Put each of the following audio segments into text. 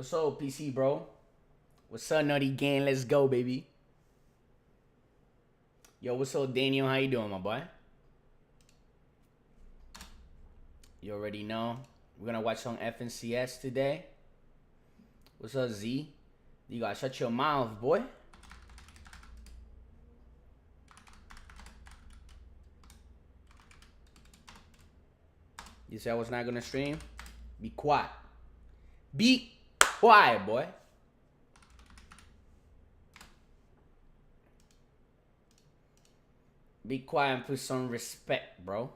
What's up, PC, bro? What's up, Nutty Gang? Let's go, baby. Yo, what's up, Daniel? How you doing, my boy? You already know. We're gonna watch some FNCS today. What's up, Z? You gotta shut your mouth, boy. You said I was not gonna stream? Be quiet. Be quiet, boy. Be quiet and put some respect, bro.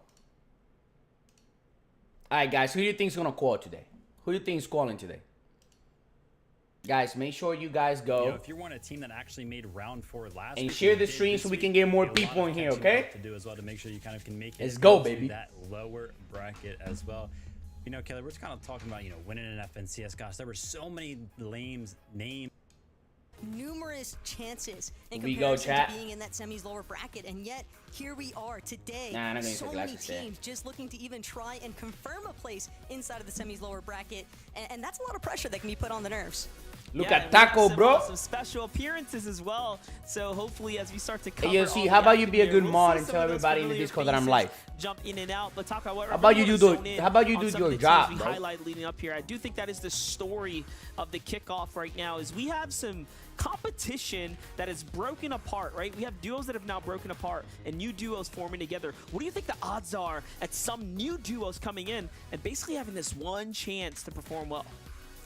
Alright, guys, who do you think's gonna call today? Who do you think's calling today? Guys, make sure you guys go. If you want a team that actually made round 4 last and week, share the stream so we can get more people in here, okay? To do as well to make sure you kind of can make it. Let's go, baby. That lower bracket as well. You know, Kelly, we're just kind of talking about, winning an FNCS. Gosh, there were so many names. Numerous chances in We comparison go, chat. to being in that semis lower bracket, and yet here we are today. Nah, so many teams just looking to even try and confirm a place inside of the semis lower bracket, and that's a lot of pressure that can be put on the nerves. Look at Taco, bro. Some special appearances as well. So hopefully, as we start to cover, Hey, yo, see, how about you be a good mod and tell everybody in the Discord that I'm live? Jump in and out, but talk about how about you do your job, bro? Highlight leading up here. I do think that is the story of the kickoff right now. Is we have some competition that is broken apart, right? We have duos that have now broken apart and new duos forming together. What do you think the odds are at some new duos coming in and basically having this one chance to perform well?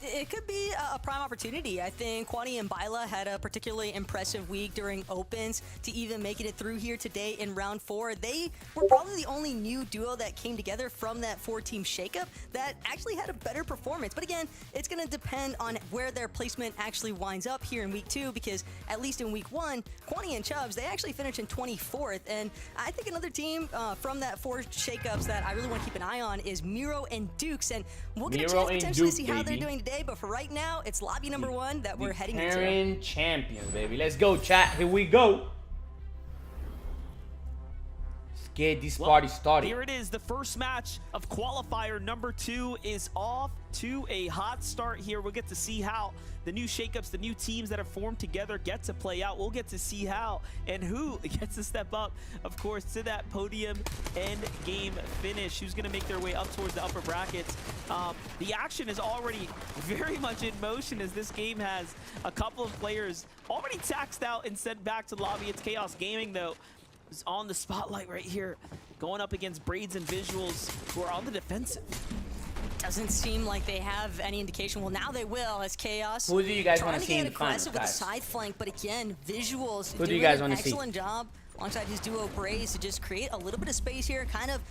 It could be a prime opportunity. I think Kwani and Byla had a particularly impressive week during opens to even making it through here today in round 4. They were probably the only new duo that came together from that 4-team shakeup that actually had a better performance. But again, it's going to depend on where their placement actually winds up here in week 2, because at least in week 1, Kwani and Chubbs, they actually finished in 24th. And I think another team from that 4 shakeups that I really want to keep an eye on is Miro and Dukes. And we'll get a chance potentially to see how they're doing today. But for right now, it's lobby number 1 that we're heading into. Parent champions, baby. Let's go, chat. Here we go. Let's get this party started. Here it is. The first match of qualifier number 2 is off to a hot start here. We'll get to see how the new shakeups, the new teams that have formed together get to play out. We'll get to see how and who gets to step up, of course, to that podium end game finish. Who's going to make their way up towards the upper brackets. The action is already very much in motion as this game has a couple of players already taxed out and sent back to the lobby. It's Chaos Gaming, though, who's on the spotlight right here, going up against Braids and Visuals, who are on the defensive. Doesn't seem like they have any indication. Well, now they will, as Chaos. Who do you guys want to see in in the finals, with the guys? side flank, but again, Visuals Who do you guys want to see? Excellent job alongside his duo Braids to just create a little bit of space here, kind of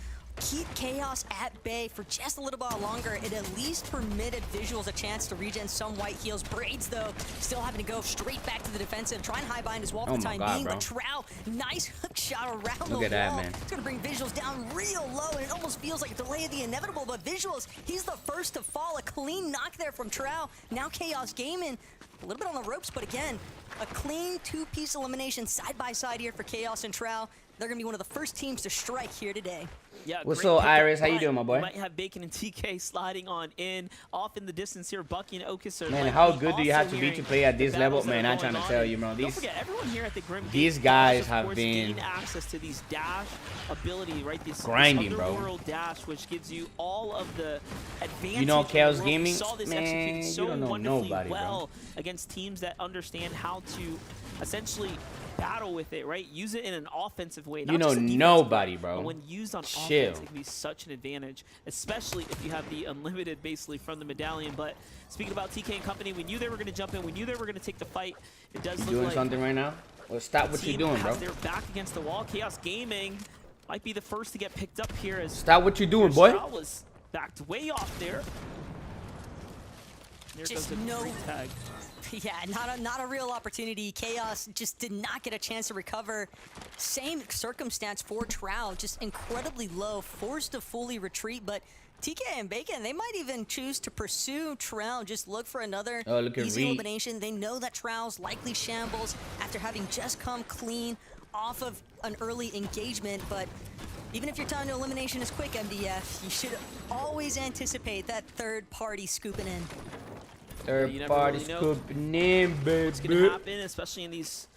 keep Chaos at bay for just a little while longer. It at least permitted Visuals a chance to regen some white heals. Braids, though, still having to go straight back to the defensive, try and high bind his wall for the time being. Bro. But Trow, nice hook shot around the Look at that, wall. man. It's going to bring Visuals down real low, and it almost feels like a delay of the inevitable. But Visuals, he's the first to fall. A clean knock there from Trow. Now Chaos Gaming, a little bit on the ropes, but again, a clean 2-piece elimination side by side here for Chaos and Trow. They're going to be one of the first teams to strike here today. Yeah, what's up, Iris? How you doing, my boy? You might have Bacon and TK sliding on in. Off in the distance here, Bucky and Okus are Man, how good do you have to be to play at this level? Man, I'm trying to tell you, bro. Don't forget, everyone here at the Grim these Gate guys of have course, been gain access to these dash ability, right? This grinding, bro. underworld dash, which gives you all of the advantage. You know, Chaos in the world. Gaming, We saw this man, executed so you don't know wonderfully nobody, well bro. against teams that understand how to essentially battle with it, right? Use it in an offensive way. You know nobody, bro. But when used on offense, it can be such an advantage, especially if you have the unlimited basically from the medallion. But speaking about TK and company, we knew they were going to jump in. We knew they were going to take the fight. It does look doing like something right now? Well, stop what you're doing, bro. They're back against the wall. Chaos Gaming might be the first to get picked up here. As stop what you're doing, boy. was backed way off there. There Just goes the no tag. Yeah, not a real opportunity. Chaos just did not get a chance to recover. Same circumstance for Trow, just incredibly low, forced to fully retreat. But TK and Bacon, they might even choose to pursue Trow, just look for another easy elimination. They know that Trow's likely shambles after having just come clean off of an early engagement. But even if your time to elimination is quick, MDF, you should always anticipate that third party scooping in. Third you never party really know scooping in, baby. what's going to happen, especially in these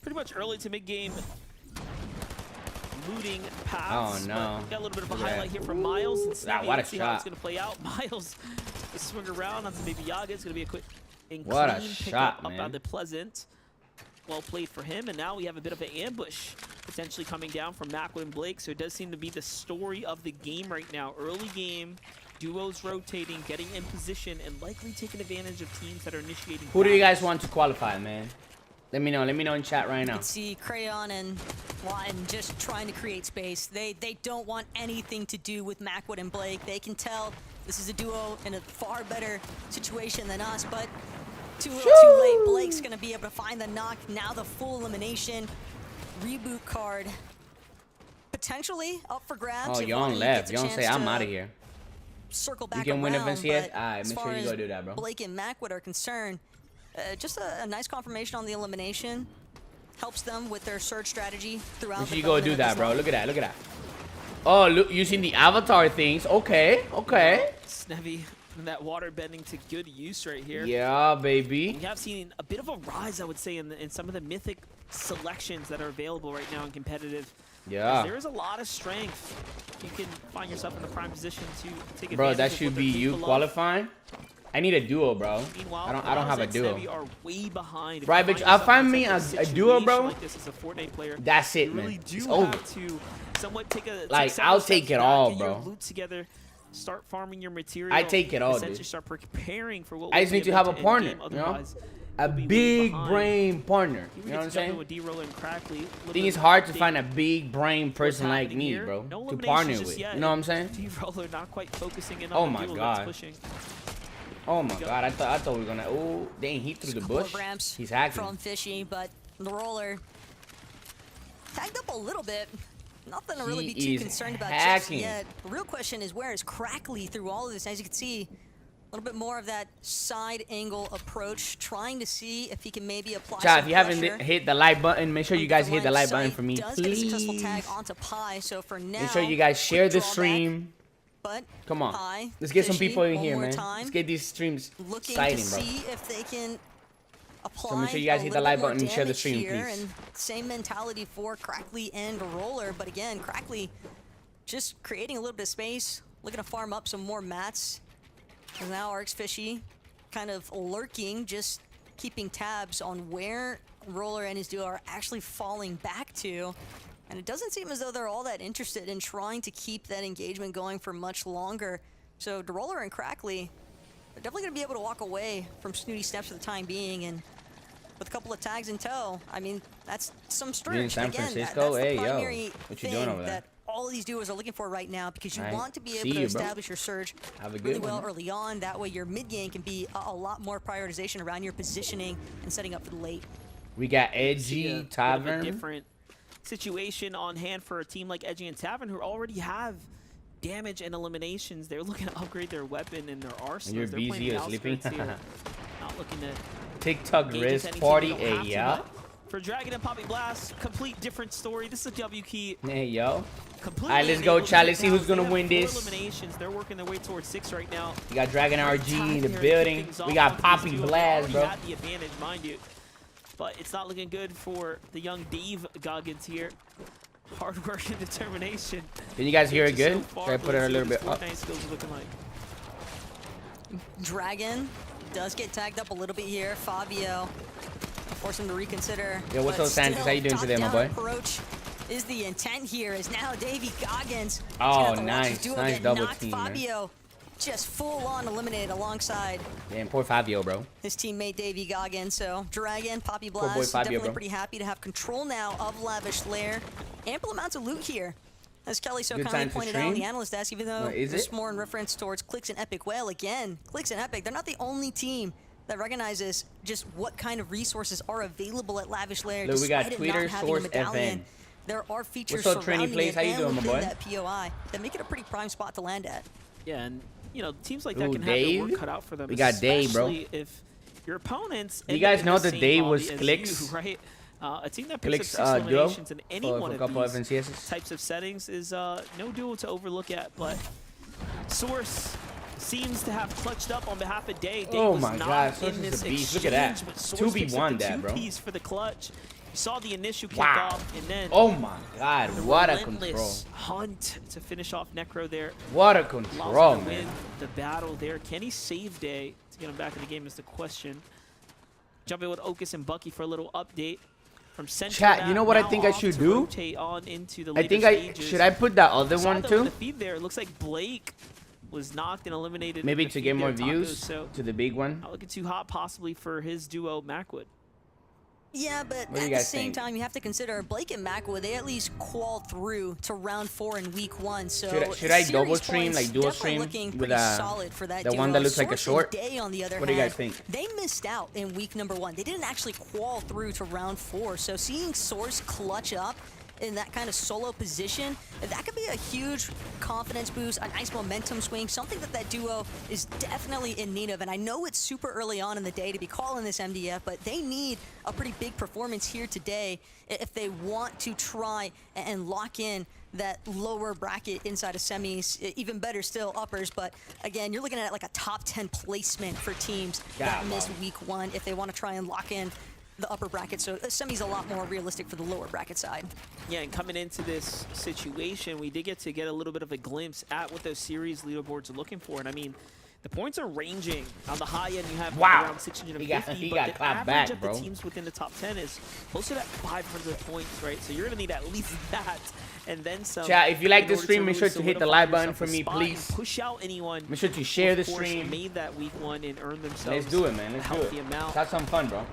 pretty much early to mid-game looting paths. Oh, no. But we got a little bit of a Look at highlight that. here from Miles and Wow, Snevy. what a Let's see how it's shot. going to play out. Miles to swing around onto Baby Yaga. It's going to be a quick and What a clean shot, pickup up man. out the Pleasant. Well played for him, and now we have a bit of an ambush potentially coming down from Macwood and Blake. So it does seem to be the story of the game right now. Early game, duos rotating, getting in position, and likely taking advantage of teams that are initiating. Who do you guys battles. want to qualify, man? Let me know. Let me know in chat right You now. can see Crayon and Lawton just trying to create space. They don't want anything to do with Macwood and Blake. They can tell this is a duo in a far better situation than us, but too little too late. Blake's gonna be able to find the knock. Now the full elimination. Reboot card potentially up for grabs. Oh, if Yon Lonnie left. gets a Yon say chance I'm to out of here. Circle back can win around, FNCS? but Alright, as make far sure you go as do that, bro. Blake and Macwood are concerned, just a nice confirmation on the elimination. Helps them with their surge strategy throughout. Make the sure you go do development of that, this bro. line. Look at that. Look at that. Oh, look, using the avatar things. Okay. Okay. Snevy and that water bending to good use right here. Yeah, baby. We have seen a bit of a rise, I would say, in some of the mythic selections that are available right now in competitive. Yeah. There is a lot of strength. You can find yourself in the prime position to take advantage Bro, that of should what be they're you capable of. qualifying. I need a duo, bro. Meanwhile, I don't have a Miles and duo. Snevy are way behind. If Right, you bitch, find I'll yourself find in me such a duo, bro. Like this as a Fortnite player, That's it, you man. really do It's have over. to somewhat take Like, several I'll take steps it back, all, get your bro. loot together, start farming your material. I take it all, essentially dude. start preparing for what I will just be need to a have a mid-to-end partner, game. you know? Otherwise, A we'll be way big behind. brain partner. Here we You know get what I'm to jump in saying? with D-Roller and Crackley. I think it's hard to find a big brain person like happening me, here. bro, No to eliminations partner just with. yet. You know what I'm saying? D-Roller not quite focusing in Oh on the my duel God. that's pushing. Oh my god, I thought we were gonna. Oh, dang, he threw the Couple of bush. ramps He's hacking. from Fishy, but the roller tagged up a little bit. Nothing to really He be too is concerned about hacking. just yet. The real question is, where is Crackley through all of this? As you can see, a little bit more of that side angle approach, trying to see if he can maybe apply Chat, some if you haven't pressure. hit the like button, make sure you guys hit the like button for me, Does get a successful please. tag onto Pi, so for now, Make sure you guys share quick the drawback, stream. But Come on, Pi, let's get some Fishy, people in one here, more man. time, Let's get these streams looking exciting, to bro. see if they can apply. So make sure you guys a hit the little like bit more button and share the damage stream, here, please. And same mentality for Crackley and Roller, but again, Crackley just creating a little bit of space, looking to farm up some more mats. And now Arx Fishy kind of lurking, just keeping tabs on where Roller and his duo are actually falling back to. And it doesn't seem as though they're all that interested in trying to keep that engagement going for much longer. So Roller and Crackley, they're definitely going to be able to walk away from Snooty Steps for the time being. And with a couple of tags in tow, I mean, that's some You're in strength. San Again, Francisco? that's Hey, the yo. primary What you thing doing over there? that all of these duos are looking for right now, because you Alright. want to be See able to you, bro. establish your surge Have a good really one, well man. early on. That way your mid game can be a lot more prioritization around your positioning and setting up for the late. We got See a Edgy bit of a Tavern. different situation on hand for a team like Edgy and Tavern, who already have damage and eliminations. They're looking to upgrade their weapon and their arsenals. you're They're busy playing or sleeping? outskirts here. Not looking to TikTok engage Riz with any team Party. they don't have Hey, to, yeah. but for Dragon and Poppy Blast, complete different story. This is a W key. Hey, yo. Completely Alright, let's go, unable to chat. get Let's see down. who's gonna They have win 4 this. eliminations. They're working their way towards 6 right now. We got Dragon RG in the Time here to kick building. things We off got onto Poppy these two. Blast, Already bro. had the advantage, mind you. But it's not looking good for the young Dave Goggins here. Hard work and determination. Can you guys hear it So good? far, Should I put it a let's see little what bit his up? Fortnite skills are looking like. Dragon does get tagged up a little bit here. Fabio force him to reconsider. Yo, what's but up, Sanchez? How you doing still, today, my top-down boy? Approach is the intent here. Is now Davey Goggins. He's Oh, gonna have to watch his nice. duo Nice get double knocked. team, man. Fabio just full on eliminated alongside Damn, poor Fabio, bro. his teammate Davey Goggins. So Dragon, Poppy boy Blast, Fabio, definitely bro. pretty happy to have control now of Lavish Lair. Ample amounts of loot here. As Kelly so Good kindly time to pointed out on the stream? analyst desk, even though What, is this it? more in reference towards Clicks and Epic Whale. Again, Clicks and Epic, they're not the only team that recognizes just what kind of resources are available at Lavish Lair. Look, we got despite it Twitter, not having a Source, medallion. FN. There are features What's up, Trini surrounding Plays? it How you and doing, my within boy? that POI that make it a pretty prime spot to land at. Yeah, and you know, teams like that Ooh, can have their Dave? work cut out for them. We got Dave, bro. especially if your opponents. You end guys up in know the that same Dave lobby was as Clicks? you, right? A team that Clicks, picks up 6 duo eliminations in any for one a of couple of these FNCSs. types of settings is no duo to overlook at. But Source seems to have clutched up on behalf of Day. Day Oh was my not God, Source in is this a beast. Look exchange, at that. but Source picks up 2v1 the that, bro. two-piece for the clutch. You saw the initial Wow. kickoff, and then Oh my God, the what a relentless control. hunt to finish off Necro there. What a Allows control, him to man. win the battle there. Can he save Day to get him back in the game is the question. Jumping with Okus and Bucky for a little update. From center Chat, map, you know what I now think I off should to do? rotate on into the I later think stages. should I put that other Saw one that with too? the feed there. It looks like Blake was knocked and eliminated. Maybe in the to feed get more there, Tacos, views So to the big one. not looking too hot possibly for his duo Macwood. Yeah, but What do you at the guys same think? time, you have to consider Blake and Macwood, they at least qualled through to round 4 in week 1. So Should I series double stream, points like dual definitely stream looking with pretty solid for that the duo. one that looks like a Source short? and Day, on the other What do you hand, guys think? they missed out in week number 1. They didn't actually qual through to round 4. So seeing Source clutch up in that kind of solo position, that could be a huge confidence boost, a nice momentum swing, something that duo is definitely in need of. And I know it's super early on in the day to be calling this MDF, but they need a pretty big performance here today if they want to try and lock in that lower bracket inside of semis, even better still uppers. But again, you're looking at like a top 10 placement for teams that Yeah, missed wow. week 1 if they want to try and lock in the upper bracket. So semi's a lot more realistic for the lower bracket side. Yeah, and coming into this situation, we did get a little bit of a glimpse at what those series leaderboards are looking for. And I mean, the points are ranging. On the high end, you have Wow. around 650, He but got the clapped average back, of the bro. teams within the top 10 is closer to 500 points, right? So you're going to need at least that, and then some. Chat, if you like in this order stream, make really sure to hit the solidify like button yourself for a me, spot and please. Push out anyone. Make sure to who, share of the course, stream. made that week 1 and earned themselves Let's do it, man. a Let's do healthy it. amount. Let's have some fun, bro.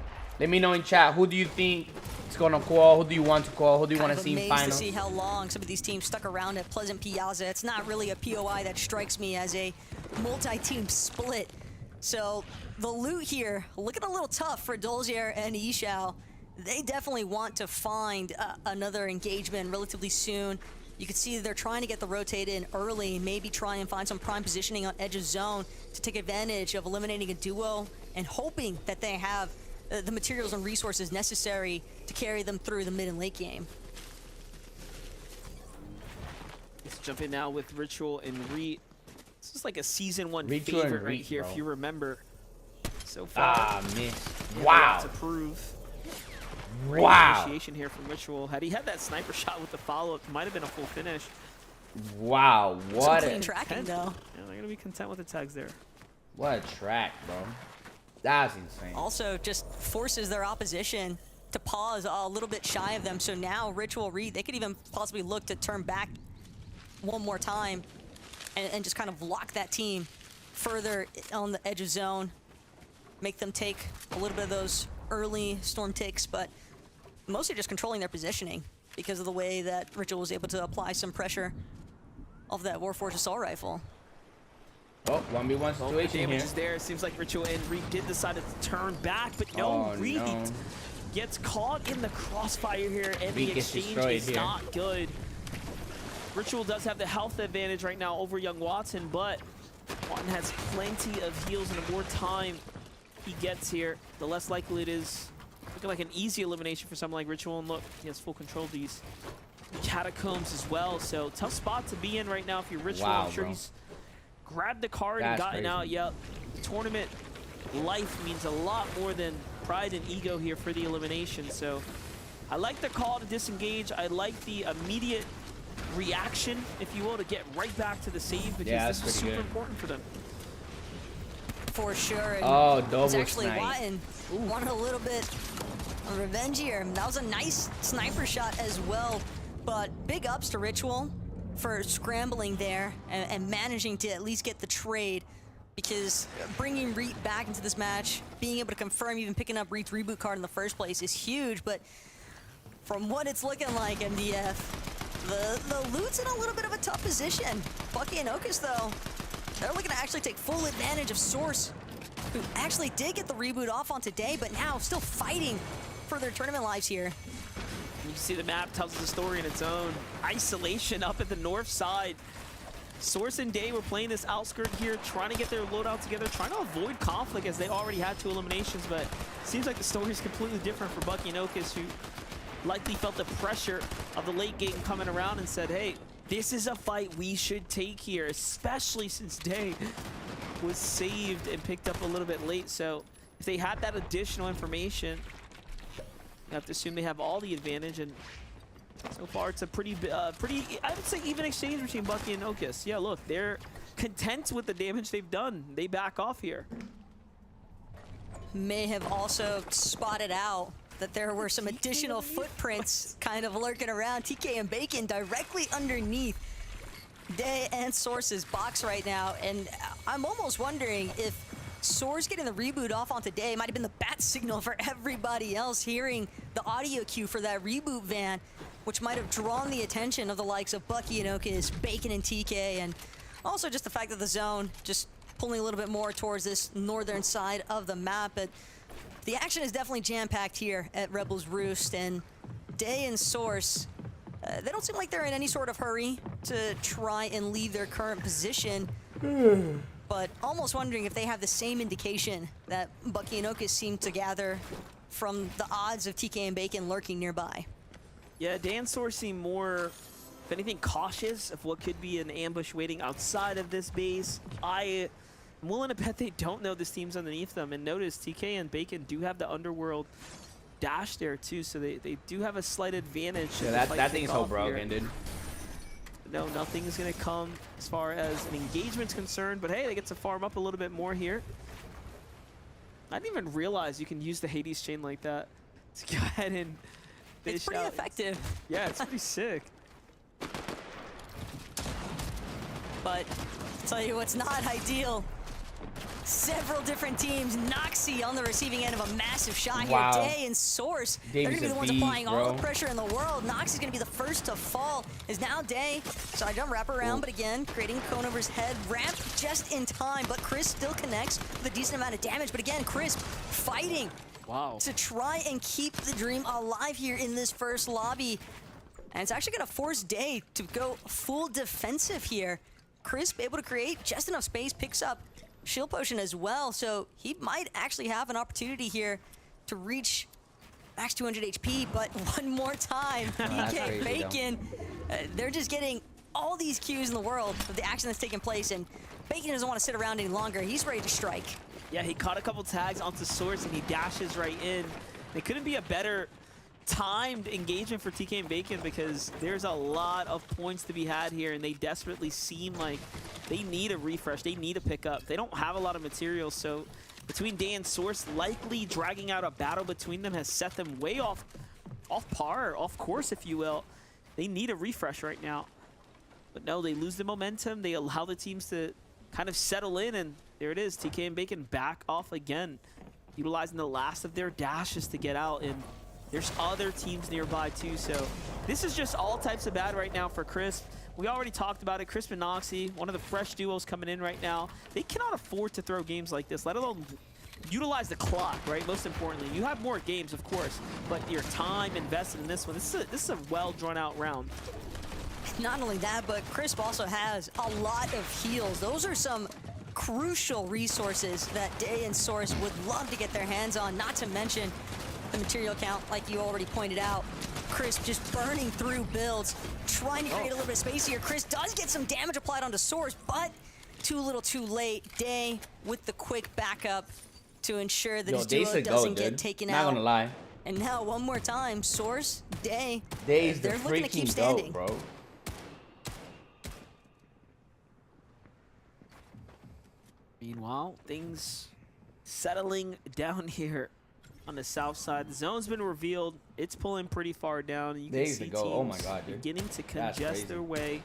Let me know in chat, who do you think is gonna call? Who do you want to call? Who do you want to see in Amazed to finals? see how long some of these teams stuck around at Pleasant Piazza. It's not really a POI that strikes me as a multi-team split. So the loot here looking a little tough for Dolzier and Ishao. They definitely want to find another engagement relatively soon. You can see they're trying to get the rotate in early, maybe try and find some prime positioning on edge of zone to take advantage of eliminating a duo and hoping that they have the materials and resources necessary to carry them through the mid and late game. Let's jump in now with Ritual and Reet. This is like a season 1 Ritual and favorite right Reet, here, bro. if you remember. So far, Ah, miss. yeah, Wow. to prove. Great Wow. initiation here from Ritual. Had he had that sniper shot with the follow-up, it might have been a full finish. Wow. Some What clean a tracking though. Yeah, they're gonna be content with the tags there. what a track, bro. That's insane. Also just forces their opposition to pause a little bit shy of them. So now Ritual Reed, they could even possibly look to turn back one more time and just kind of lock that team further on the edge of zone, make them take a little bit of those early storm ticks, but mostly just controlling their positioning because of the way that Ritual was able to apply some pressure of that Warforged assault rifle. Oh, 1v1 The situation damage here. is there. It seems like Ritual and Reed did decide to turn back, but no, Oh, Reed no. gets caught in the crossfire here, and Reed the gets exchange destroyed is here. not good. Ritual does have the health advantage right now over Young Watson, but Watson has plenty of heals, and the more time he gets here, the less likely it is. Looking like an easy elimination for someone like Ritual, and look, he has full control of these catacombs as well, so tough spot to be in right now if you're Ritual. Wow, I'm sure bro. he's grabbed the card and That's gotten crazy. out. Yep, tournament life means a lot more than pride and ego here for the elimination, so I like the call to disengage. I like the immediate reaction, if you will, to get right back to the save, because Yeah, this that's is pretty super good. important for them. For sure. And Oh, double it's actually snipe. Watton wanted a little bit of revenge here. That was a nice sniper shot as well, but big ups to Ritual for scrambling there and managing to at least get the trade, because bringing Reet back into this match, being able to confirm even picking up Reet's reboot card in the first place is huge, but from what it's looking like, MDF, the loot's in a little bit of a tough position. Bucky and Okus, though, they're looking to actually take full advantage of Source, who actually did get the reboot off on today, but now still fighting for their tournament lives here. You can see the map tells the story in its own. Isolation up at the north side. Source and Day were playing this outskirt here, trying to get their loadout together, trying to avoid conflict as they already had 2 eliminations, but seems like the story is completely different for Bucky and Okus, who likely felt the pressure of the late game coming around and said, hey, this is a fight we should take here, especially since Day was saved and picked up a little bit late. So if they had that additional information, you have to assume they have all the advantage. And so far, it's a pretty, I would say, even exchange between Bucky and Ocus. Yeah, look, they're content with the damage they've done. They back off here. May have also spotted out that there were some additional footprints kind of lurking around. TK and Bacon directly underneath Day and Source's box right now, and I'm almost wondering if Source getting the reboot off onto Day might have been the bat signal for everybody else hearing the audio cue for that reboot van, which might have drawn the attention of the likes of Bucky and Ocus, Bacon and TK, and also just the fact that the zone just pulling a little bit more towards this northern side of the map. But the action is definitely jam-packed here at Rebels Roost, and Day and Source, they don't seem like they're in any sort of hurry to try and leave their current position. But almost wondering if they have the same indication that Bucky and Ocus seem to gather from the odds of TK and Bacon lurking nearby. Yeah, Day and Source seem more, if anything, cautious of what could be an ambush waiting outside of this base. I'm willing to bet they don't know this team's underneath them. And notice TK and Bacon do have the Underworld dash there too, so they do have a slight advantage. Yeah, that thing's so broken, dude. No, nothing's gonna come as far as an engagement's concerned, but hey, they get to farm up a little bit more here. I didn't even realize you can use the Hades chain like that to go ahead and dish It's pretty out. effective. Yeah, it's pretty sick. But tell you what's not ideal. Several different teams. Noxy on the receiving end of a massive shot Wow. here. Day and Source. They're Davy's going to be the a ones beast, applying all bro. the pressure in the world. Noxy's going to be the first to fall. Is now Day. Side jump wrap around, but again, creating cone over his head. Ramp just in time, but Chris still connects with a decent amount of damage. But again, Chris fighting Wow. to try and keep the dream alive here in this first lobby. And it's actually going to force Day to go full defensive here. Crisp able to create just enough space, picks up shield potion as well, so he might actually have an opportunity here to reach max 200 HP, but one more time, that's PK crazy, Bacon, they're just getting all these cues in the world of the action that's taking place, and Bacon doesn't want to sit around any longer. He's ready to strike. Yeah, he caught a couple tags onto Source and he dashes right in. It couldn't be a better timed engagement for TK and Bacon because there's a lot of points to be had here, and they desperately seem like they need a refresh. They need a pickup. They don't have a lot of material, so between Day and Source, likely dragging out a battle between them has set them way off par, off course, if you will. They need a refresh right now. But no, they lose the momentum. They allow the teams to kind of settle in, and there it is. TK and Bacon back off again, utilizing the last of their dashes to get out, and there's other teams nearby too, so this is just all types of bad right now for Crisp. We already talked about it. Crisp and Noxy, one of the fresh duos coming in right now. They cannot afford to throw games like this, let alone utilize the clock, right? Most importantly, you have more games, of course, but your time invested in this one, this is a well drawn out round. Not only that, but Crisp also has a lot of heals. Those are some crucial resources that Day and Source would love to get their hands on, not to mention the material count, like you already pointed out. Crisp just burning through builds, trying to create a little bit of space here. Chris does get some damage applied onto Source, but too little too late. Day with the quick backup to ensure that his Day's duo a doesn't goat, get dude. taken Not out. gonna lie. And now one more time, Source, Day, Day's the they're looking to keep freaking standing. goat, bro. Meanwhile, things settling down here on the south side. The zone's been revealed. It's pulling pretty far down. You can Days see to go. teams Oh my God, dude. beginning to That's congest crazy. their way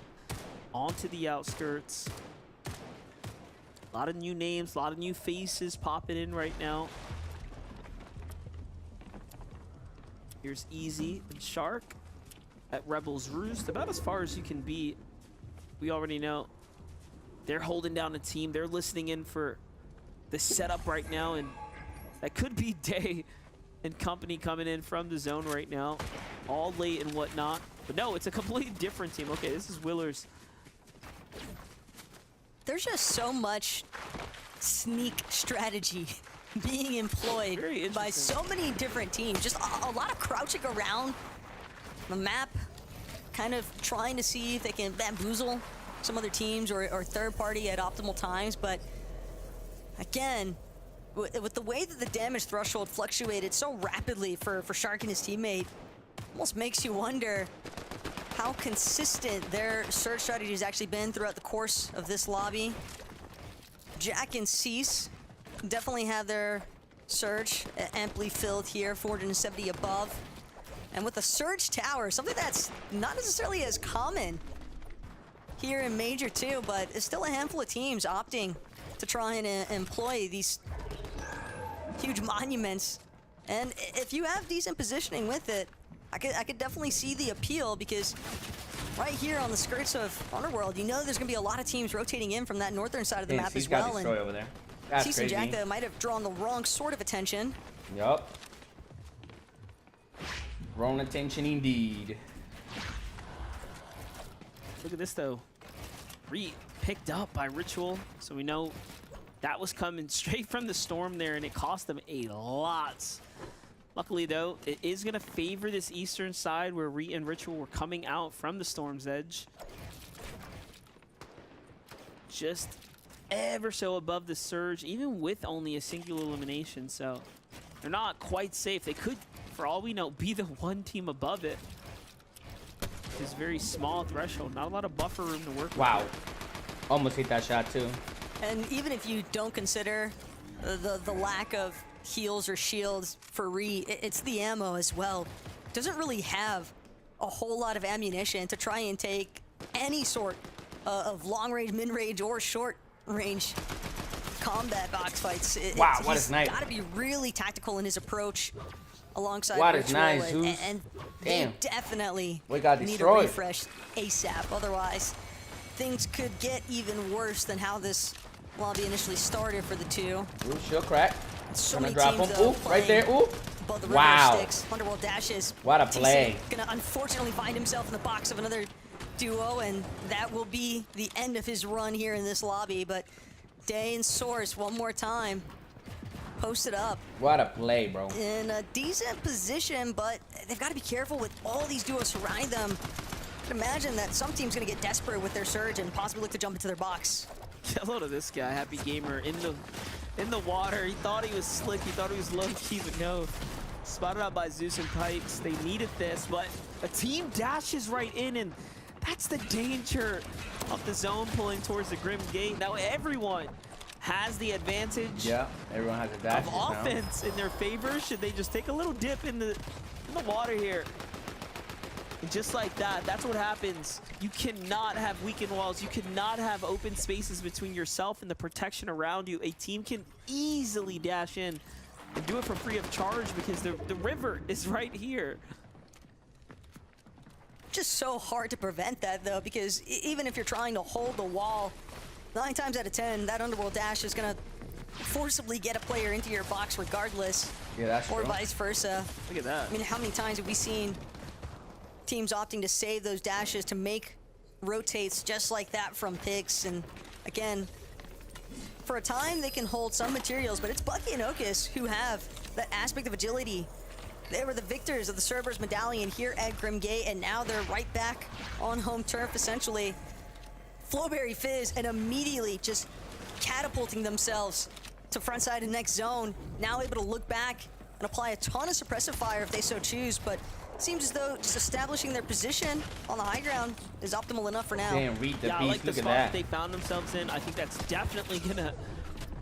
onto the outskirts. A lot of new names, a lot of new faces popping in right now. Here's Easy and Shark at Rebels Roost. About as far as you can be. We already know they're holding down a team. They're listening in for the setup right now, and that could be Day and company coming in from the zone right now, all late and whatnot. But no, it's a completely different team. Okay, this is Willers. There's just so much sneak strategy being employed Very by interesting. so many different teams. Just a lot of crouching around the map, kind of trying to see if they can bamboozle some other teams or third party at optimal times. But again, with the way that the damage threshold fluctuated so rapidly for Shark and his teammate, almost makes you wonder how consistent their surge strategy has actually been throughout the course of this lobby. Jack and Cease definitely have their surge amply filled here, 470 above. And with the surge tower, something that's not necessarily as common here in Major 2, but it's still a handful of teams opting to try and employ these huge monuments. And if you have decent positioning with it, I could definitely see the appeal, because right here on the skirts of Underworld, you know there's gonna be a lot of teams rotating in from that northern side of the map as well. And over there. That's Cease and Jack that might have drawn the wrong sort of attention. Yup. Wrong attention indeed. Look at this though. Picked up by Ritual, so we know that was coming straight from the storm there, and it cost them a lot. Luckily though, it is gonna favor this eastern side where Reet and Ritual were coming out from the storm's edge. Just ever so above the surge, even with only a singular elimination, so they're not quite safe. They could, for all we know, be the one team above it. This very small threshold, not a lot of buffer room to work Wow. Almost hit that shot too. And even if you don't consider the lack of heals or shields for Reet, it's the ammo as well. Doesn't really have a whole lot of ammunition to try and take any sort of long range, mid range, or short range combat box fights. Wow, what is nice. He's got to be really tactical in his approach alongside What is Ritual, nice, and they definitely We got need a destroyed. refresh ASAP. Otherwise, things could get even worse than how this lobby initially started for the two. Ooh, she'll crack. So Gonna many drop teams, him. though, Ooh, right there. Ooh. above the Wow. river sticks, Underworld dashes. What a TC play. Gonna unfortunately find himself in the box of another duo, and that will be the end of his run here in this lobby. But Day and Source, one more time, posted up What a play, bro. in a decent position, but they've got to be careful with all these duos surrounding them. I can imagine that some team's gonna get desperate with their surge and possibly look to jump into their box. Hello to this guy, Happy Gamer, in the water. He thought he was slick, he thought he was low-key, but no. Spotted out by Zeus and Pikes. They needed this, but a team dashes right in, and that's the danger of the zone pulling towards the Grim Gate. Now everyone has the advantage Yeah, everyone has a dash of now. offense in their favor. Should they just take a little dip in the water here? And just like that, that's what happens. You cannot have weakened walls. You cannot have open spaces between yourself and the protection around you. A team can easily dash in and do it for free of charge because the river is right here. Just so hard to prevent that, though, because even if you're trying to hold the wall, 9 times out of 10, that Underworld dash is gonna forcibly get a player into your box regardless. Yeah, that's or true. vice versa. Look at that. I mean, how many times have we seen teams opting to save those dashes to make rotates just like that from picks? And again, for a time they can hold some materials, but it's Bucky and Okus who have that aspect of agility. They were the victors of the Cerberus Medallion here at Grim Gate, and now they're right back on home turf essentially. Flowberry Fizz, and immediately just catapulting themselves to frontside and next zone, now able to look back and apply a ton of suppressive fire if they so choose, but seems as though just establishing their position on the high ground is optimal enough for now. Damn, read the Yeah, I beast. like the Look at spot that that. they found themselves in. I think that's definitely gonna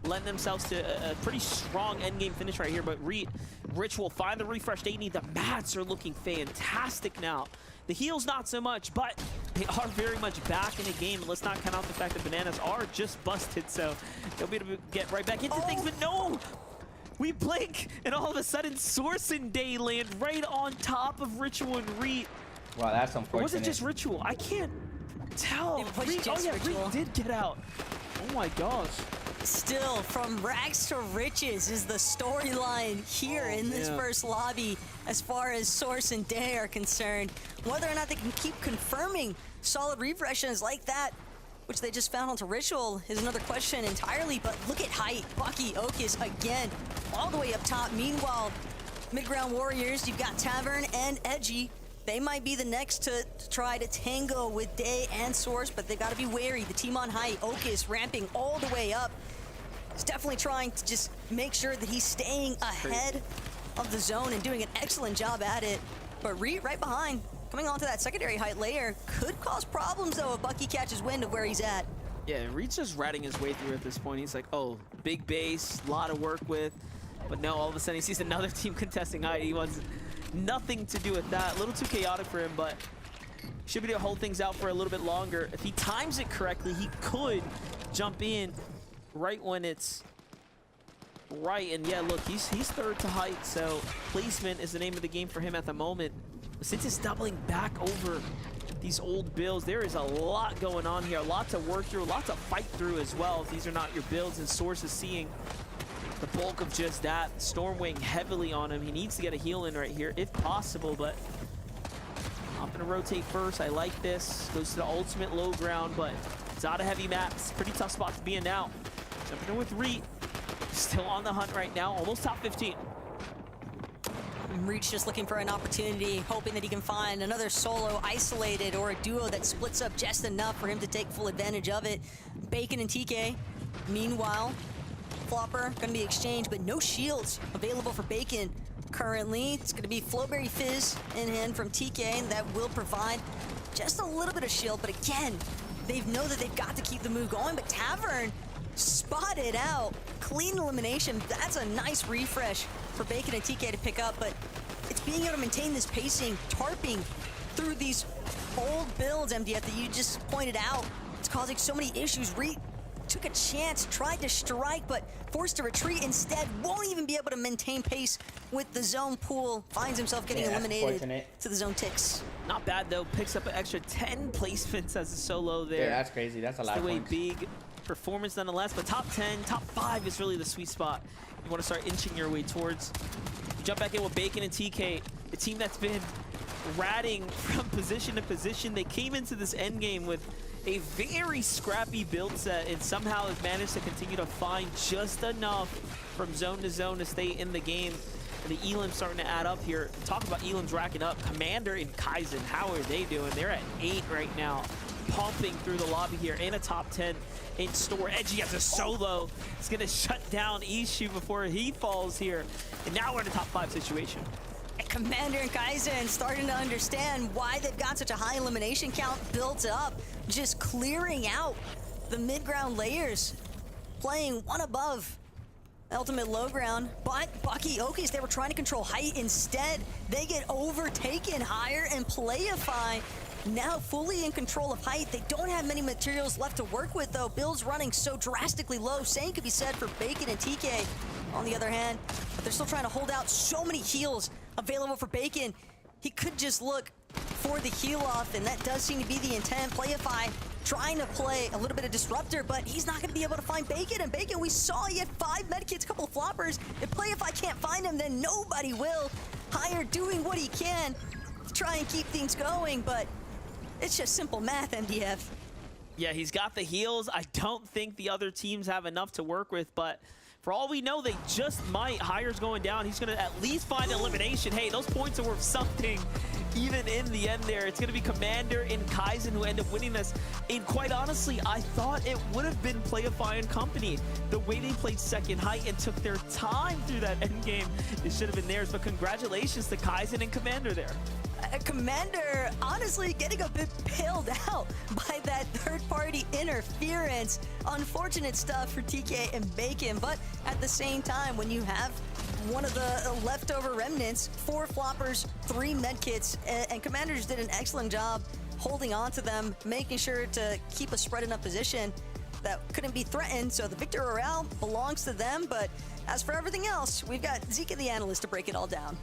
lend themselves to a pretty strong endgame finish right here. But Ritual find the refresh they need. The mats are looking fantastic now. The heals not so much, but they are very much back in the game. And let's not count out the fact that bananas are just busted, so they'll be able to get right back into things. But no! We blink, and all of a sudden, Source and Day land right on top of Ritual and Reet. Wow, that's Or unfortunate. was it just Ritual? I can't tell. It was Reet, oh just yeah, Ritual. Reet did get out. Oh my gosh. Still, from rags to riches is the storyline here in this yeah. first lobby as far as Source and Day are concerned. Whether or not they can keep confirming solid refreshes like that, which they just found onto Ritual, is another question entirely. But look at height. Bucky, Okus again, all the way up top. Meanwhile, mid-ground warriors, you've got Tavern and Edgy. They might be the next to try to tango with Day and Source, but they got to be wary. The team on height, Okus ramping all the way up. is definitely trying to just make sure that he's staying ahead of the zone and doing an excellent job at it. But Reed right behind, coming onto that secondary height layer, could cause problems though if Bucky catches wind of where he's at. Yeah, Reed's just ratting his way through at this point. He's like, oh, big base, a lot to work with. But no, all of a sudden he sees another team contesting height. He wants nothing to do with that. A little too chaotic for him, but should be able to hold things out for a little bit longer. If he times it correctly, he could jump in right when it's right. And yeah, look, he's third to height, so placement is the name of the game for him at the moment. Since it's doubling back over these old builds, there is a lot going on here, a lot to work through, a lot to fight through as well. If these are not your builds, and Source is seeing the bulk of just that. Stormwing heavily on him. He needs to get a heal in right here if possible, but I'm gonna rotate first. I like this. Goes to the ultimate low ground, but it's out of heavy maps. Pretty tough spot to be in now. Jumping in with Reed. Still on the hunt right now, almost top 15. Reach just looking for an opportunity, hoping that he can find another solo isolated or a duo that splits up just enough for him to take full advantage of it. Bacon and TK, meanwhile, Flopper gonna be exchanged, but no shields available for Bacon currently. It's gonna be Flowberry Fizz in hand from TK, and that will provide just a little bit of shield, but again, they know that they've got to keep the move going, but Tavern spotted out. Clean elimination. That's a nice refresh for Bacon and TK to pick up, but it's being able to maintain this pacing, tarping through these old builds, MDF, that you just pointed out. It's causing so many issues. Reed took a chance, tried to strike, but forced to retreat instead. Won't even be able to maintain pace with the zone pool. Finds himself getting eliminated to the zone ticks. Not bad though. Picks up an extra 10 placements as a solo there. Yeah, that's crazy. That's a lot of points. Big performance nonetheless, but top 10, top 5 is really the sweet spot. You want to start inching your way towards. You jump back in with Bacon and TK, a team that's been ratting from position to position. They came into this end game with a very scrappy build set and somehow has managed to continue to find just enough from zone to zone to stay in the game. And the Elam's starting to add up here. Talk about Elam's racking up. Commander and Kaizen, how are they doing? They're at 8 right now, pumping through the lobby here in a top 10 in store. Edgy has a solo. It's gonna shut down Ishu before he falls here. And now we're in a top 5 situation. Commander and Kaizen starting to understand why they've got such a high elimination count built up. Just clearing out the mid-ground layers, playing one above ultimate low ground. But Bucky Okies, they were trying to control height. Instead, they get overtaken higher, and Playify now fully in control of height. They don't have many materials left to work with though. Builds running so drastically low. Same could be said for Bacon and TK on the other hand, but they're still trying to hold out. So many heals available for Bacon. He could just look for the heal off, and that does seem to be the intent. Playify trying to play a little bit of disruptor, but he's not going to be able to find Bacon. And Bacon, we saw he had 5 medkits, a couple of floppers. If Playify can't find him, then nobody will. Higher doing what he can to try and keep things going, but it's just simple math, MDF. Yeah, he's got the heals. I don't think the other teams have enough to work with, but for all we know, they just might. Hire's going down. He's going to at least find elimination. Hey, those points are worth something. Even in the end there, it's going to be Commander and Kaizen who end up winning this. And quite honestly, I thought it would have been Playify and company. The way they played second height and took their time through that end game, it should have been theirs. But congratulations to Kaizen and Commander there. Commander honestly getting a bit bailed out by that third-party interference. Unfortunate stuff for TK and Bacon, but at the same time, when you have one of the leftover remnants, 4 floppers, 3 medkits, and Commanders did an excellent job holding on to them, making sure to keep a spread enough position that couldn't be threatened, so the victory royale belongs to them. But as for everything else, we've got Zeke the analyst to break it all down.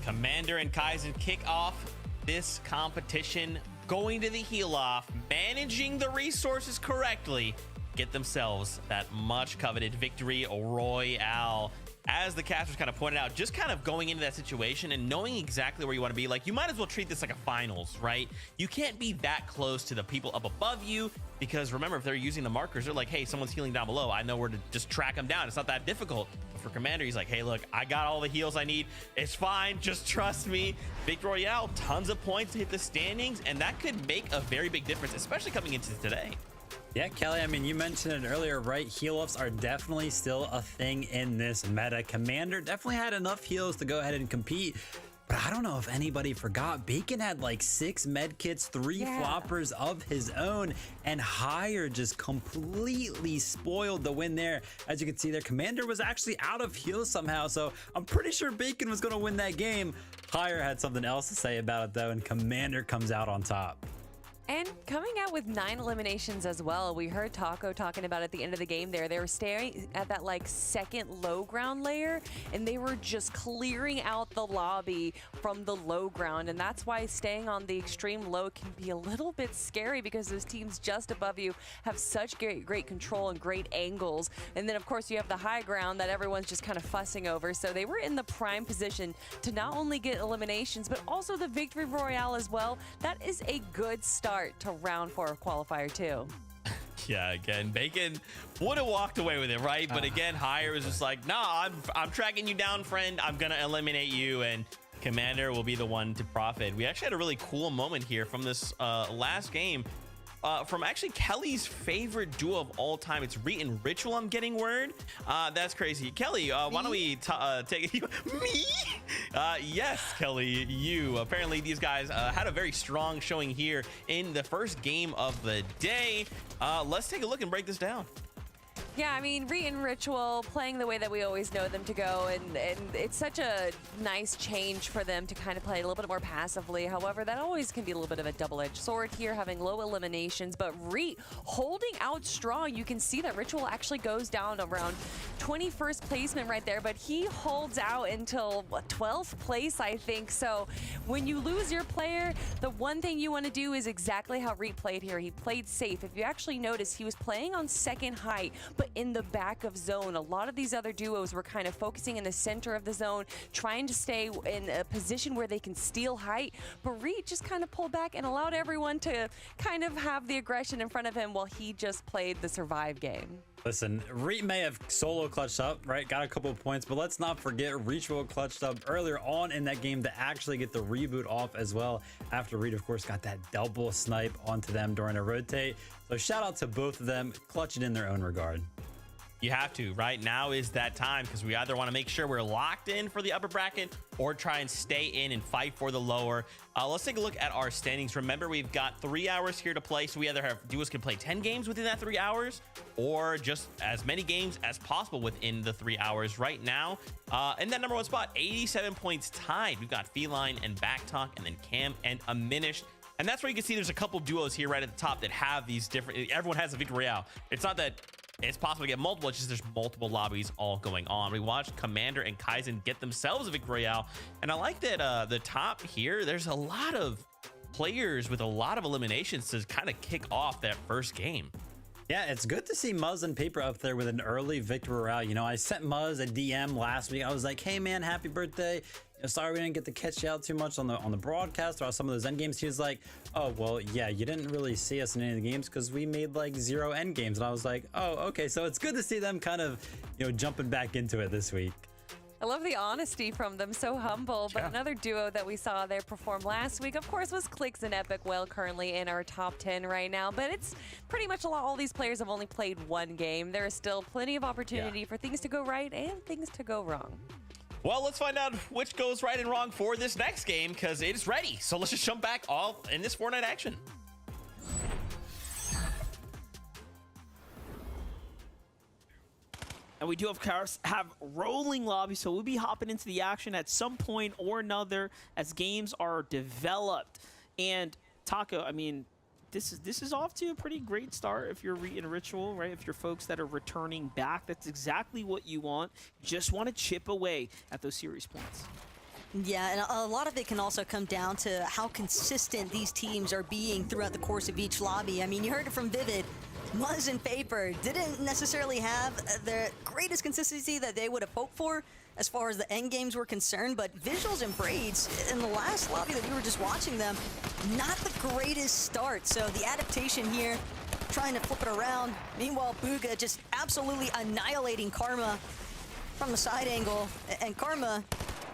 Commander and Kaizen kick off this competition, going to the heal off, managing the resources correctly, get themselves that much coveted victory royale. As the casters kind of pointed out, just kind of going into that situation and knowing exactly where you want to be, like, you might as well treat this like a finals, right? You can't be that close to the people up above you, because remember, if they're using the markers, they're like, hey, someone's healing down below. I know where to just track them down. It's not that difficult. But for Commander, he's like, hey, look, I got all the heals I need. It's fine. Just trust me. Victory Royale, tons of points to hit the standings, and that could make a very big difference, especially coming into today. Yeah, Kelly, I mean, you mentioned it earlier, right? Heal-ups are definitely still a thing in this meta. Commander definitely had enough heals to go ahead and compete. But I don't know if anybody forgot, Bacon had like 6 med kits, 3 floppers of his own, and Higher just completely spoiled the win there. As you can see there, Commander was actually out of heals somehow, so I'm pretty sure Bacon was going to win that game. Higher had something else to say about it though, and Commander comes out on top. And coming out with 9 eliminations as well. We heard Taco talking about at the end of the game there. They were staring at that like second low ground layer, and they were just clearing out the lobby from the low ground. And that's why staying on the extreme low can be a little bit scary, because those teams just above you have such great control and great angles. And then of course you have the high ground that everyone's just kind of fussing over. So they were in the prime position to not only get eliminations, but also the victory royale as well. That is a good start to round 4 of qualifier 2. Yeah, again, Bacon would have walked away with it, right? But again, Higher was just like, nah, I'm tracking you down, friend. I'm gonna eliminate you, and Commander will be the one to profit. We actually had a really cool moment here from this last game. From actually Kelly's favorite duo of all time. It's Reet and Ritual, I'm getting word. That's crazy. Kelly, why don't we take me? Yes, Kelly, you. Apparently these guys had a very strong showing here in the first game of the day. Let's take a look and break this down. Yeah, I mean, Reet and Ritual playing the way that we always know them to go, and it's such a nice change for them to kind of play a little bit more passively. However, that always can be a little bit of a double-edged sword here, having low eliminations, but Reet holding out strong. You can see that Ritual actually goes down around 21st placement right there, but he holds out until, what, 12th place, I think. So when you lose your player, the one thing you want to do is exactly how Reet played here. He played safe. If you actually notice, he was playing on second height, but in the back of zone. A lot of these other duos were kind of focusing in the center of the zone, trying to stay in a position where they can steal height. But Reet just kind of pulled back and allowed everyone to kind of have the aggression in front of him while he just played the survive game. Listen, Reet may have solo clutched up, right? Got a couple of points, but let's not forget Ritual clutched up earlier on in that game to actually get the reboot off as well. After Reet, of course, got that double snipe onto them during a rotate. So shout out to both of them, clutching in their own regard. You have to. Right now is that time, because we either want to make sure we're locked in for the upper bracket or try and stay in and fight for the lower. Let's take a look at our standings. Remember, we've got 3 hours here to play, so we either have duos can play 10 games within that 3 hours or just as many games as possible within the 3 hours. Right now, in that number 1 spot, 87 points tied. We've got Feline and Backtalk, and then Cam and Aminished. And that's where you can see there's a couple duos here right at the top that have these different, everyone has a victory royale. It's not that it's possible to get multiple, it's just there's multiple lobbies all going on. We watched Commander and Kaizen get themselves a victory royale, and I like that the top here, there's a lot of players with a lot of eliminations to kind of kick off that first game. Yeah, it's good to see Muzz and Paper up there with an early victory royale. You know, I sent Muzz a DM last week. I was like, hey man, happy birthday. Sorry we didn't get to catch you out too much on the broadcast or some of those end games. He was like, oh well, yeah, you didn't really see us in any of the games because we made like 0 end games. And I was like, oh, okay, so it's good to see them kind of, you know, jumping back into it this week. I love the honesty from them, so humble. But another duo that we saw there perform last week, of course, was Clix and Epic Well, currently in our top 10 right now. But it's pretty much all these players have only played 1 game. There is still plenty of opportunity for things to go right and things to go wrong. Well, let's find out which goes right and wrong for this next game, because it is ready. So let's just jump back all in this Fortnite action. And we do, of course, have rolling lobbies, so we'll be hopping into the action at some point or another as games are developed. And Taco, I mean, this is off to a pretty great start if you're Reet and Ritual, right? If you're folks that are returning back, that's exactly what you want. You just want to chip away at those series points. Yeah, and a lot of it can also come down to how consistent these teams are being throughout the course of each lobby. I mean, you heard it from Vivid. Muzz and Paper didn't necessarily have the greatest consistency that they would have hoped for as far as the end games were concerned, but Visuals and Braids, in the last lobby that we were just watching them, not the greatest start. So the adaptation here, trying to flip it around. Meanwhile, Booga just absolutely annihilating Karma from the side angle, and Karma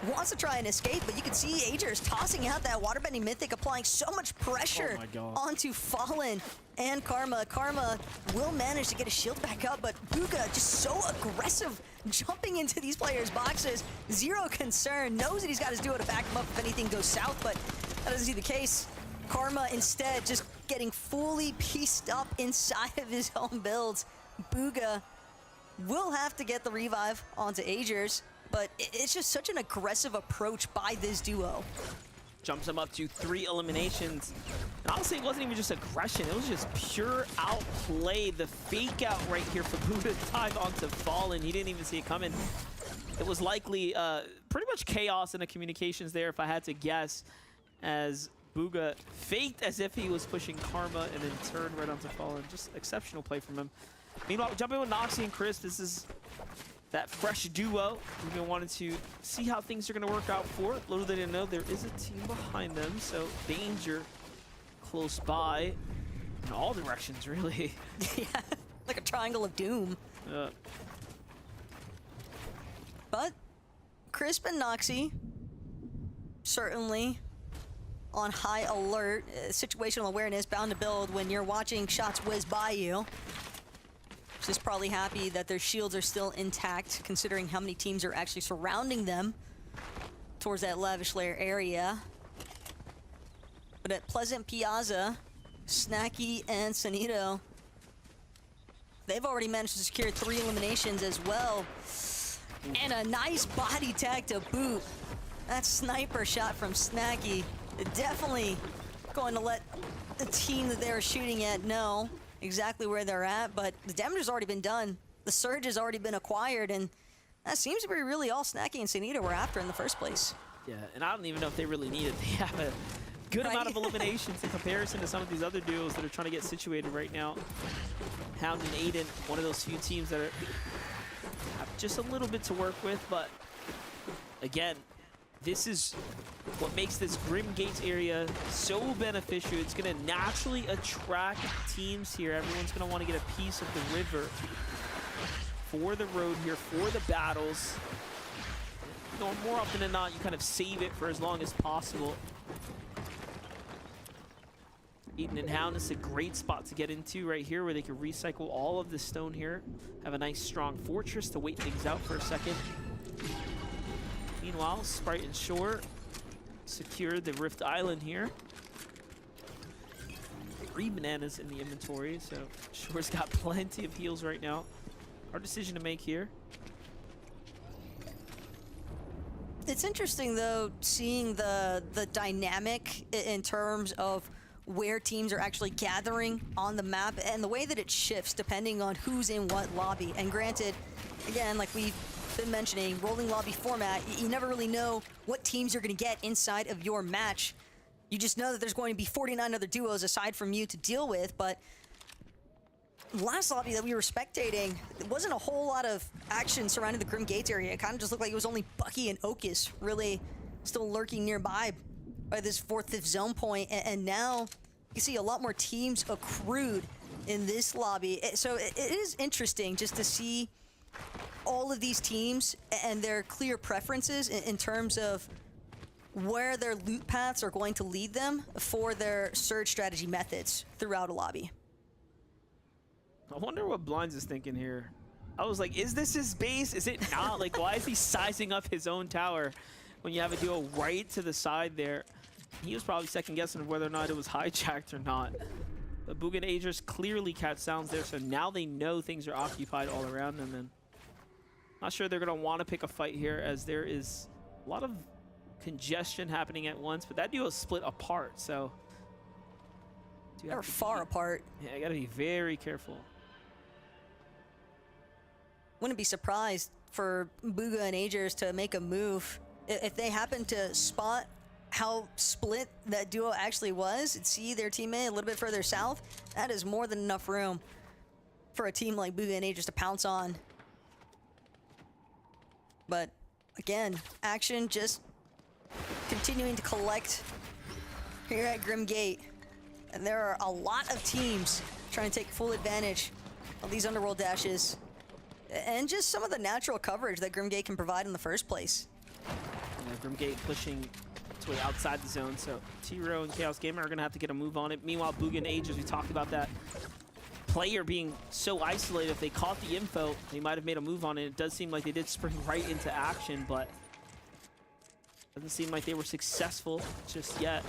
wants to try and escape, but you can see Agers tossing out that waterbending Mythic, applying so much pressure Oh my God. onto Fallen and Karma. Karma will manage to get his shield back up, but Bugha just so aggressive, jumping into these players' boxes. Zero concern, knows that he's got his duo to back him up if anything goes south, but that doesn't seem the case. Karma instead just getting fully pieced up inside of his own builds. Bugha will have to get the revive onto Agers, but it's just such an aggressive approach by this duo. Jumps him up to 3 eliminations. And honestly, it wasn't even just aggression. It was just pure outplay. The fake out right here for Bugha dive onto Fallen. He didn't even see it coming. It was likely pretty much chaos in the communications there, if I had to guess, as Bugha faked as if he was pushing Karma and then turned right onto Fallen. Just exceptional play from him. Meanwhile, jumping with Noxie and Chris, this is that fresh duo we've been wanting to see how things are going to work out for. Little did they know there is a team behind them, so danger close by in all directions, really. Yeah, like a triangle of doom. But Crisp and Noxie certainly on high alert. Situational awareness, bound to build when you're watching shots whiz by you. Just probably happy that their shields are still intact, considering how many teams are actually surrounding them towards that lavish layer area. But at Pleasant Piazza, Snacky and Sanito, they've already managed to secure 3 eliminations as well. And a nice body tag to boot. That sniper shot from Snacky, definitely going to let the team that they're shooting at know exactly where they're at, but the damage has already been done. The surge has already been acquired, and that seems to be really all Snacky and Sanita were after in the first place. Yeah, and I don't even know if they really need it. They have a good amount of eliminations in comparison to some of these other duos that are trying to get situated right now. Hound and Aiden, one of those few teams that have just a little bit to work with, but again, this is what makes this Grim Gates area so beneficial. It's going to naturally attract teams here. Everyone's going to want to get a piece of the river for the road here, for the battles. You know, more often than not, you kind of save it for as long as possible. Eden and Hound is a great spot to get into right here, where they can recycle all of the stone here. Have a nice strong fortress to wait things out for a second. Meanwhile, Sprite and Shore secured the Rift Island here. 3 bananas in the inventory, so Shore's got plenty of heals right now. Hard decision to make here. It's interesting, though, seeing the dynamic in terms of where teams are actually gathering on the map and the way that it shifts depending on who's in what lobby. And granted, again, like we've been mentioning, rolling lobby format, you never really know what teams you're going to get inside of your match. You just know that there's going to be 49 other duos aside from you to deal with, but last lobby that we were spectating, there wasn't a whole lot of action surrounding the Grim Gates area. It kind of just looked like it was only Bucky and Okus really still lurking nearby by this 4th, 5th zone point, and now you see a lot more teams accrued in this lobby. So it is interesting just to see all of these teams and their clear preferences in terms of where their loot paths are going to lead them for their surge strategy methods throughout a lobby. I wonder what Blinds is thinking here. I was like, is this his base? Is it not? Like, why is he sizing up his own tower when you have a duo right to the side there? He was probably second guessing whether or not it was hijacked or not. But Bugha and Agers clearly catch sounds there, so now they know things are occupied all around them. And not sure they're going to want to pick a fight here, as there is a lot of congestion happening at once, but that duo is split apart, so They're far apart. Yeah, I gotta be very careful. Wouldn't be surprised for Bugha and Agers to make a move if they happen to spot how split that duo actually was and see their teammate a little bit further south. That is more than enough room for a team like Bugha and Agers to pounce on. But again, action just continuing to collect here at Grim Gate. And there are a lot of teams trying to take full advantage of these underworld dashes and just some of the natural coverage that Grim Gate can provide in the first place. Grimgate pushing its way outside the zone, so T-Row and Chaos Gamer are going to have to get a move on it. Meanwhile, Booga and Age, as we talked about that player being so isolated, if they caught the info, they might have made a move on it. It does seem like they did spring right into action, but doesn't seem like they were successful just yet.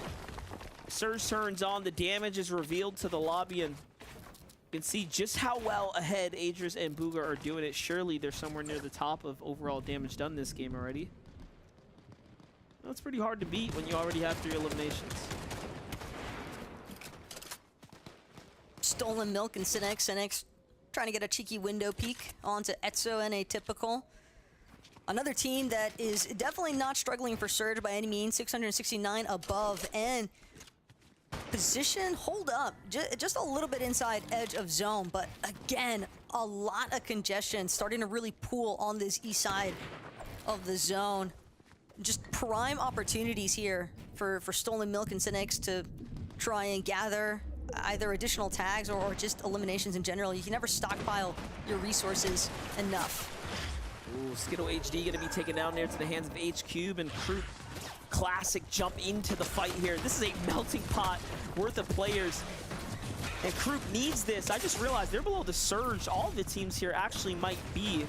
Surge turns on, the damage is revealed to the lobby, and you can see just how well ahead Adris and Booga are doing it. Surely they're somewhere near the top of overall damage done this game already. That's pretty hard to beat when you already have 3 eliminations. Stolen Milk and Cinex. Cinex trying to get a cheeky window peek onto Etzo and Atypical. Another team that is definitely not struggling for Surge by any means. 669 above, and position hold up just a little bit inside edge of zone, but again, a lot of congestion starting to really pool on this east side of the zone. Just prime opportunities here for Stolen Milk and Cinex to try and gather either additional tags or just eliminations in general. You can never stockpile your resources enough. Ooh, Skittle HD gonna be taken down there to the hands of H-Cube, and Croup Classic jump into the fight here. This is a melting pot worth of players, and Croup needs this. I just realized they're below the Surge. All of the teams here actually might be.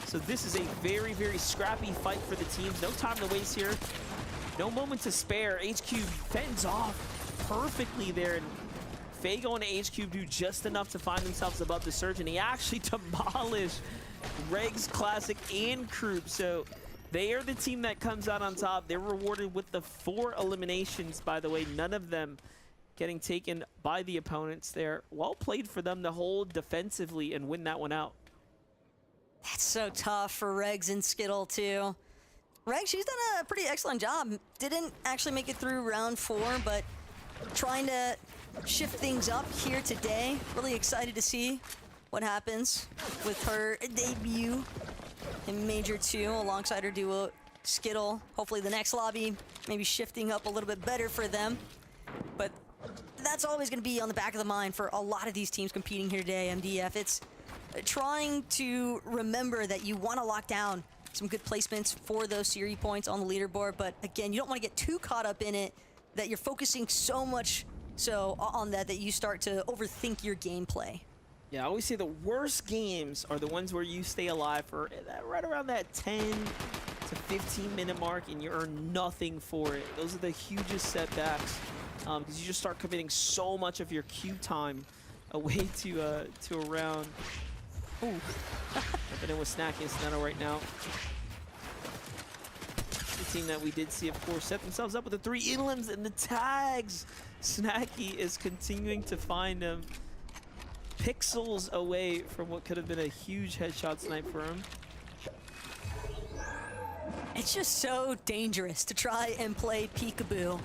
So this is a very, very scrappy fight for the teams. No time to waste here. No moment to spare. H-Cube fends off perfectly there, and Fago and H-Cube do just enough to find themselves above the Surge, and he actually demolished Regs Classic and Croup. So they are the team that comes out on top. They're rewarded with the 4 eliminations, by the way, none of them getting taken by the opponents there. Well played for them to hold defensively and win that one out. That's so tough for Regs and Skittle too. Regs, she's done a pretty excellent job. Didn't actually make it through round 4, but trying to shift things up here today. Really excited to see what happens with her debut in Major 2 alongside her duo Skittle. Hopefully the next lobby maybe shifting up a little bit better for them. But that's always going to be on the back of the mind for a lot of these teams competing here today, MDF. It's trying to remember that you want to lock down some good placements for those series points on the leaderboard, but again, you don't want to get too caught up in it that you're focusing so much so on that you start to overthink your gameplay. Yeah, I always say the worst games are the ones where you stay alive for right around that 10 to 15 minute mark and you earn nothing for it. Those are the hugest setbacks because you just start committing so much of your queue time away to a round. Ooh, jumping in with Snacky and Snetto right now. The team that we did see, of course, set themselves up with the 3 inlims and the tags. Snacky is continuing to find him pixels away from what could have been a huge headshot snipe for him. It's just so dangerous to try and play peekaboo